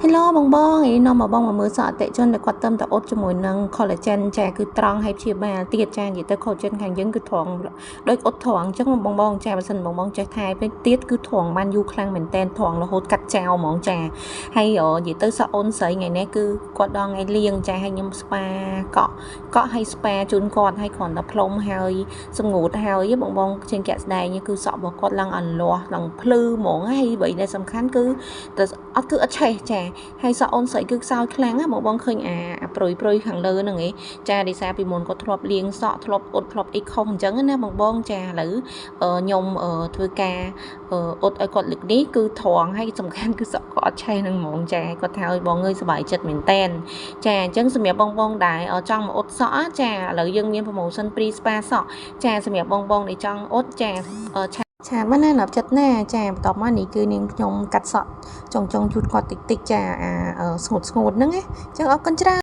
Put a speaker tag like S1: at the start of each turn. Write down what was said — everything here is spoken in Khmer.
S1: Hello បងឯនាំមកបងមកមើលសក់អតិជនដែលគាត់ទៅតែអត់ជាមួយនឹង collagen ចាគឺត្រង់ហើយព្យាបាលទៀតចានិយាយទៅ collagen ខាងយើងគឺត្រង់ដូចអត់ត្រង់អញ្ចឹងបងចាបើសិនបងចេះថែពេកទៀតគឺត្រង់បានយូរខ្លាំងមែនតែនត្រង់រហូតកាត់ចោលហ្មងចាហើយនិយាយទៅសក់អូនស្រីថ្ងៃនេះគឺគាត់ដល់ថ្ងៃលៀងចាហើយខ្ញុំស្ប៉ាកក់ហើយស្ប៉ាជូនគាត់ហើយគ្រាន់តែផ្លុំហើយសម្ងួតហើយបងជាងជាក់ស្ដែងគឺសក់របស់គាត់ឡើងអន្លាស់ឡើងភ្លឺហ្មងហើយអ្វីដែលសំខាន់គឺអត់ឆេះចាហើយសក់អូនស្រីគឺខ្សោយខ្លាំងណាបងឃើញអាប្រុយខាងលើហ្នឹងឯងចាដោយសារពីមុនគាត់ធ្លាប់លាងសក់ធ្លាប់អ៊ុតធ្លាប់អីខុសអញ្ចឹងណាបងចាឥឡូវខ្ញុំធ្វើការអ៊ុតឲ្យគាត់លើកនេះគឺត្រង់ហើយសំខាន់គឺសក់គាត់អត់ឆេះហ្នឹងហ្មងចាគាត់ថាឲ្យបងងើយសុបាយចិត្តមែនតែនចាអញ្ចឹងសម្រាប់បងដែរចង់មកអ៊ុតសក់ចាឥឡូវយើងមាន promotion free spa សក់ចាសម្រាប់បងដែលចង់អ៊ុតចាឆាតបានណាដល់ចិត្តណាចាបន្ទាប់មកនេះគឺនាងខ្ញុំកាត់សក់ចុងជូតគាត់តិចចាស្ងួតហ្នឹងណាអញ្ចឹងអរគុណច្រើន